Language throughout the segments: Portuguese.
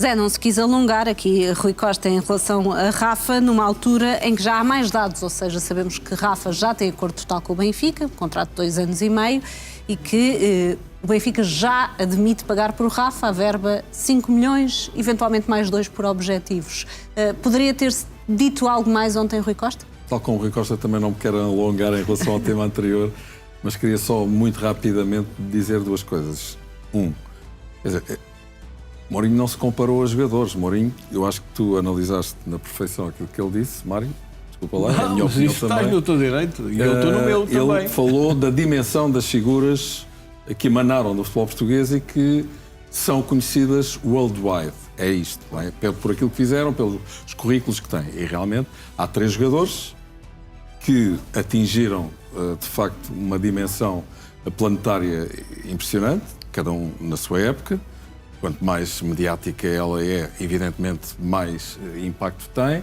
Zé, não se quis alongar aqui, Rui Costa, em relação a Rafa, numa altura em que já há mais dados, ou seja, sabemos que Rafa já tem acordo total com o Benfica, contrato de 2 anos e meio, e que o Benfica já admite pagar por Rafa a verba 5 milhões, eventualmente mais 2 por objetivos. Poderia ter-se dito algo mais ontem, Rui Costa? Tal como o Rui Costa, também não me quero alongar em relação ao tema anterior, mas queria só muito rapidamente dizer duas coisas. Quer dizer, Mourinho não se comparou a jogadores. Mourinho, eu acho que tu analisaste na perfeição aquilo que ele disse, Mário. Desculpa lá, é a minha opinião também. Está no teu direito e eu estou no meu também. Ele falou da dimensão das figuras que emanaram do futebol português e que são conhecidas worldwide. É isto, não é? Por aquilo que fizeram, pelos currículos que têm. E realmente há 3 jogadores que atingiram, de facto, uma dimensão planetária impressionante, cada um na sua época. Quanto mais mediática ela é, evidentemente, mais impacto tem.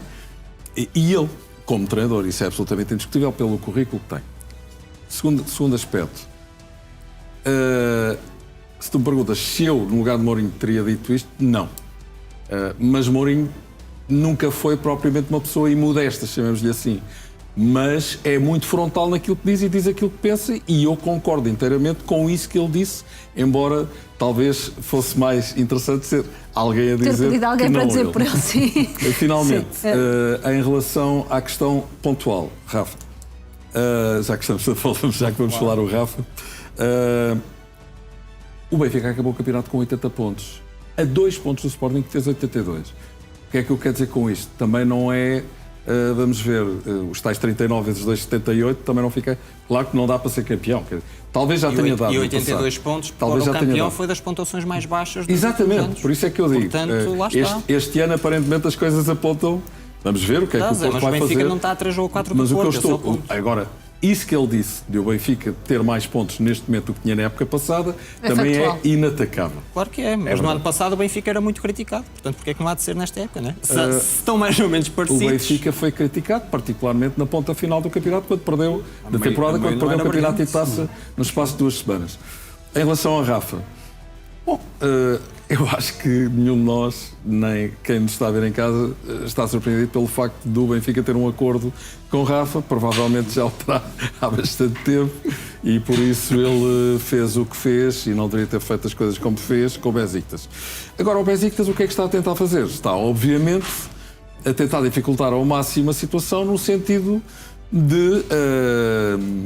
E ele, como treinador, isso é absolutamente indiscutível pelo currículo que tem. Segundo aspecto, se tu me perguntas se eu, no lugar de Mourinho, teria dito isto, não. Mas Mourinho nunca foi propriamente uma pessoa imodesta, chamemos-lhe assim. Mas é muito frontal naquilo que diz e diz aquilo que pensa, e eu concordo inteiramente com isso que ele disse, embora talvez fosse mais interessante ser alguém a dizer ter pedido alguém que não para dizer ele. por ele, sim. Finalmente, Sim. em relação à questão pontual, Rafa, já que vamos falar o Rafa, o Benfica acabou o campeonato com 80 pontos, a 2 pontos do Sporting, que fez 82. O que é que eu quero dizer com isto? Também não é... vamos ver, os tais 39 vezes 2, 78, também não fica... Claro que não dá para ser campeão. Talvez já tenha dado. E 82 pontos para o campeão foi das pontuações mais baixas dos Exatamente, anos. Por isso é que eu digo. Portanto, lá está. Este ano, aparentemente, as coisas apontam... Vamos ver o que é que o Porto vai fazer. Mas o Benfica não está a 3 ou 4 do Porto, mas o que eu estou... Agora, isso que ele disse de o Benfica ter mais pontos neste momento do que tinha na época passada, também factual. é inatacável. Claro que é, mas no ano passado o Benfica era muito criticado. Portanto, porque é que não há de ser nesta época, não é? Se estão mais ou menos parecidos... O Benfica foi criticado, particularmente na ponta final do campeonato, quando perdeu, da temporada, quando perdeu o campeonato e taça no espaço de 2 semanas. Em relação a Rafa, bom, eu acho que nenhum de nós, nem quem nos está a ver em casa, está surpreendido pelo facto do Benfica ter um acordo com Rafa. Provavelmente já o terá há bastante tempo e por isso ele fez o que fez e não deveria ter feito as coisas como fez com o Besiktas. Agora, o Besiktas o que é que está a tentar fazer? Está, obviamente, a tentar dificultar ao máximo a situação no sentido de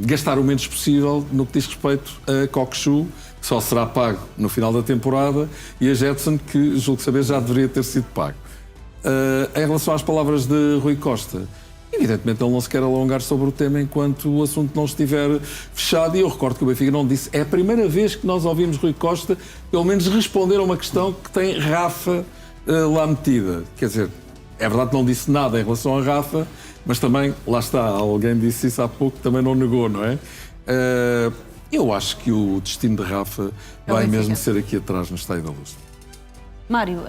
gastar o menos possível no que diz respeito a Cockchu, que só será pago no final da temporada, e a Jetson, que, julgo saber, já deveria ter sido pago. Em relação às palavras de Rui Costa, evidentemente ele não se quer alongar sobre o tema enquanto o assunto não estiver fechado, e eu recordo que o Benfica não disse. É a primeira vez que nós ouvimos Rui Costa, pelo menos, responder a uma questão que tem Rafa lá metida. Quer dizer, é verdade que não disse nada em relação a Rafa, mas também, lá está, alguém disse isso há pouco, também não negou, não é? Eu acho que o destino de Rafa vai mesmo ser aqui atrás, no Estádio da Luz. Mário,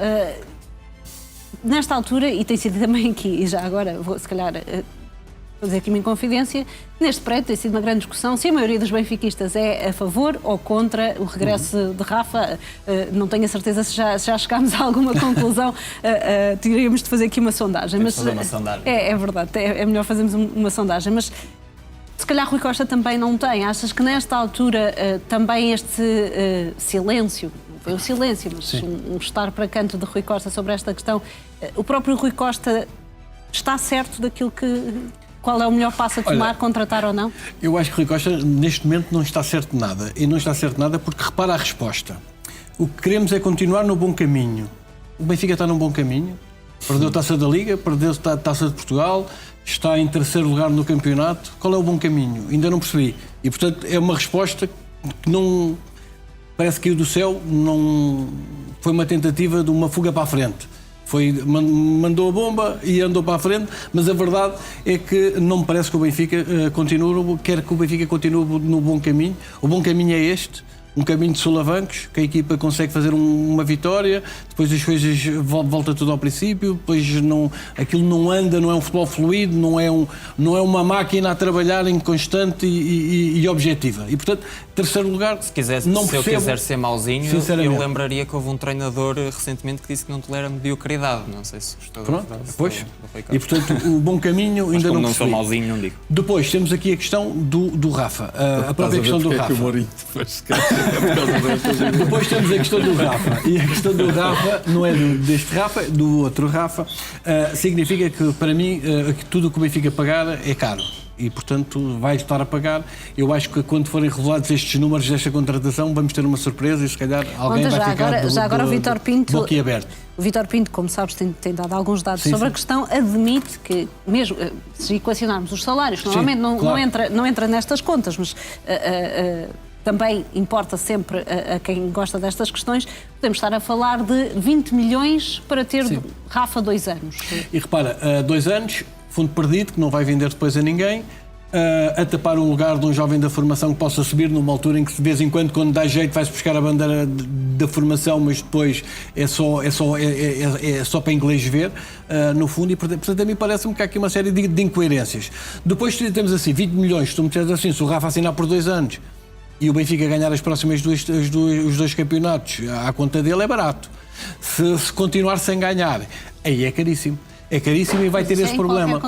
nesta altura, e tem sido também aqui, e já agora vou se calhar fazer aqui uma inconfidência, neste prédio tem sido uma grande discussão se a maioria dos benfiquistas é a favor ou contra o regresso de Rafa. Não tenho a certeza se já chegámos a alguma conclusão. Teríamos de fazer aqui uma sondagem. Mas fazer uma sondagem. É verdade, é melhor fazermos uma sondagem, mas se calhar Rui Costa também não tem. Achas que nesta altura também este silêncio, não foi um silêncio, mas um estar para canto de Rui Costa sobre esta questão, o próprio Rui Costa está certo daquilo que... Qual é o melhor passo a tomar, olha, contratar ou não? Eu acho que Rui Costa, neste momento, não está certo de nada. E não está certo de nada porque, repara a resposta. O que queremos é continuar no bom caminho. O Benfica está num bom caminho. Perdeu a Taça da Liga, perdeu a Taça de Portugal, está em 3º lugar no campeonato. Qual é o bom caminho? Ainda não percebi. E, portanto, é uma resposta que não... Parece que caiu do céu, não... Foi uma tentativa de uma fuga para a frente. Mandou a bomba e andou para a frente, mas a verdade é que não me parece que o Benfica continue, quer que o Benfica continue no bom caminho. O bom caminho é este, um caminho de solavancos, que a equipa consegue fazer uma vitória, depois as coisas volta tudo ao princípio, depois aquilo não anda, não é um futebol fluido, não é uma máquina a trabalhar em constante e objetiva. E, portanto, terceiro lugar, se eu quiser ser mauzinho, eu lembraria que houve um treinador recentemente que disse que não tolera mediocridade. Não sei se gostou. Pronto, depois. E, portanto, o bom caminho ainda não percebi. Não sou mauzinho, não digo. Depois, temos aqui a questão do Rafa. A própria questão do Rafa. Depois temos a questão do Rafa. E a questão do Rafa não é deste Rafa, do outro Rafa. Significa que, para mim, que tudo o que o Benfica pagar é caro. E, portanto, vai estar a pagar. Eu acho que quando forem revelados estes números desta contratação, vamos ter uma surpresa e, se calhar, alguém vai ficar agora o Vítor Pinto, boquiaberto. O Vítor Pinto, como sabes, tem dado alguns dados sobre a questão, admite que, mesmo se equacionarmos os salários, que normalmente não entra nestas contas, mas também importa sempre a quem gosta destas questões, podemos estar a falar de 20 milhões para ter Rafa 2 anos. E repara, 2 anos, fundo perdido, que não vai vender depois a ninguém, a tapar um lugar de um jovem da formação que possa subir numa altura em que de vez em quando dá jeito, vai-se buscar a bandeira da formação, mas depois é só para inglês ver, no fundo, e portanto a mim parece-me que há aqui uma série de incoerências. Depois temos assim, 20 milhões, se tu me disseres assim, se o Rafa assinar por 2 anos e o Benfica ganhar as próximas os dois campeonatos à conta dele, é barato. Se continuar sem ganhar, aí é caríssimo. É caríssimo e vai ter esse problema.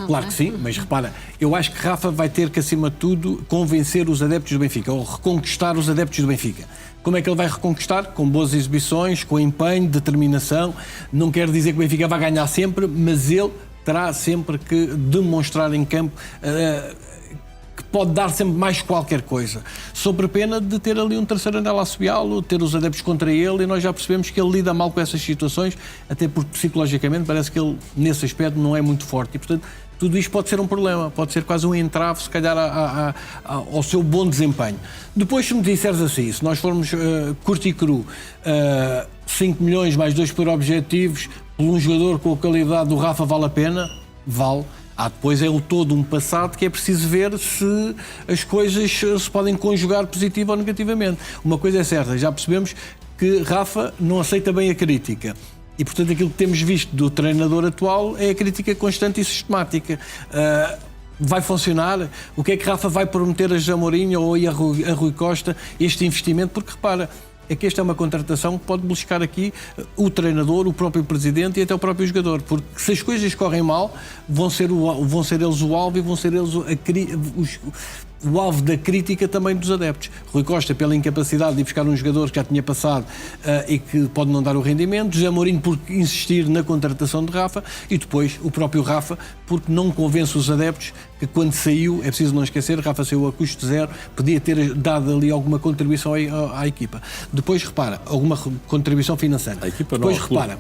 Claro que sim, mas repara, eu acho que Rafa vai ter que, acima de tudo, convencer os adeptos do Benfica, ou reconquistar os adeptos do Benfica. Como é que ele vai reconquistar? Com boas exibições, com empenho, determinação. Não quero dizer que o Benfica vai ganhar sempre, mas ele terá sempre que demonstrar em campo que pode dar sempre mais qualquer coisa, sobre pena de ter ali um terceiro anel a assobiá-lo, ter os adeptos contra ele, e nós já percebemos que ele lida mal com essas situações, até porque psicologicamente parece que ele, nesse aspecto, não é muito forte, e portanto tudo isto pode ser um problema, pode ser quase um entrave, se calhar, ao seu bom desempenho. Depois, se me disseres assim, se nós formos curto e cru, 5 milhões mais 2 por objetivos, por um jogador com a qualidade do Rafa, vale a pena? Vale. Depois é todo um passado que é preciso ver se as coisas se podem conjugar positivo ou negativamente. Uma coisa é certa, já percebemos que Rafa não aceita bem a crítica. E, portanto, aquilo que temos visto do treinador atual é a crítica constante e sistemática. Vai funcionar? O que é que Rafa vai prometer a José Mourinho ou a Rui Costa este investimento? Porque, repara, é que esta é uma contratação que pode beliscar aqui o treinador, o próprio presidente e até o próprio jogador, porque se as coisas correm mal, vão ser eles o alvo e vão ser eles o alvo da crítica também dos adeptos. Rui Costa, pela incapacidade de ir buscar um jogador que já tinha passado e que pode não dar o rendimento, José Mourinho por insistir na contratação de Rafa, e depois o próprio Rafa porque não convence os adeptos que quando saiu, é preciso não esquecer, Rafa saiu a custo zero, podia ter dado ali alguma contribuição à equipa. Depois, repara, alguma contribuição financeira. A equipa depois, não, repara,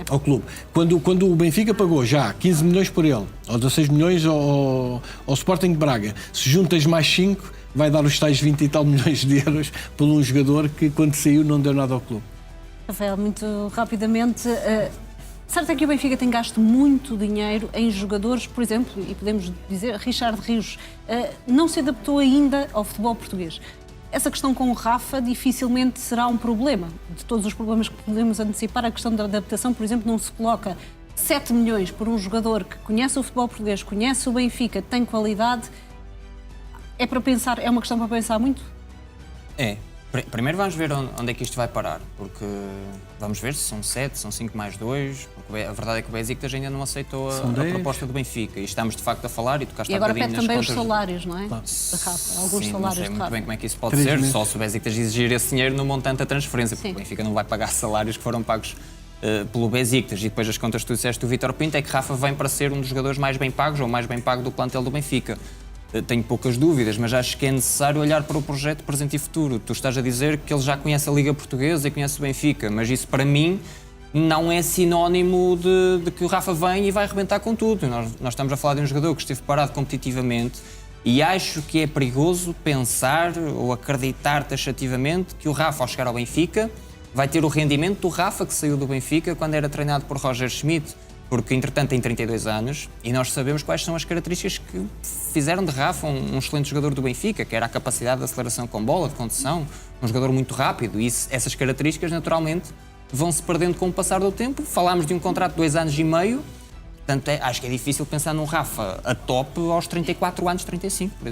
ao clube. Quando o Benfica pagou já 15 milhões por ele, ou 16 milhões ao Sporting de Braga, se juntas mais 5, vai dar os tais 20 e tal milhões de euros por um jogador que quando saiu não deu nada ao clube. Rafael, muito rapidamente, certo é que o Benfica tem gasto muito dinheiro em jogadores, por exemplo, e podemos dizer, Richard Rios não se adaptou ainda ao futebol português. Essa questão com o Rafa dificilmente será um problema. De todos os problemas que podemos antecipar, a questão da adaptação, por exemplo, não se coloca 7 milhões por um jogador que conhece o futebol português, conhece o Benfica, tem qualidade. É para pensar, é uma questão para pensar muito? É. Primeiro vamos ver onde é que isto vai parar, porque vamos ver se são 7, são 5 mais 2, porque a verdade é que o Besiktas ainda não aceitou a proposta do Benfica, e estamos de facto a falar, e tu cá está e agora pede também os salários, não é? Claro. De Rafa, alguns sim, salários não sei muito bem como é que isso pode ser, só se o Besiktas exigir esse dinheiro no montante da transferência, porque o Benfica não vai pagar salários que foram pagos pelo Besiktas. E depois as contas que tu disseste do Vítor Pinto é que Rafa vem para ser um dos jogadores mais bem pagos, ou mais bem pago do plantel do Benfica. Tenho poucas dúvidas, mas acho que é necessário olhar para o projeto presente e futuro. Tu estás a dizer que ele já conhece a Liga Portuguesa e conhece o Benfica, mas isso para mim não é sinónimo de que o Rafa vem e vai arrebentar com tudo. Nós estamos a falar de um jogador que esteve parado competitivamente, e acho que é perigoso pensar ou acreditar taxativamente que o Rafa, ao chegar ao Benfica, vai ter o rendimento do Rafa que saiu do Benfica quando era treinado por Roger Schmidt, Porque, entretanto, tem 32 anos e nós sabemos quais são as características que fizeram de Rafa um excelente jogador do Benfica, que era a capacidade de aceleração com bola, de condução, um jogador muito rápido. E essas características, naturalmente, vão se perdendo com o passar do tempo. Falámos de um contrato de 2 anos e meio, portanto, acho que é difícil pensar num Rafa a top aos 34 anos, 35, por exemplo.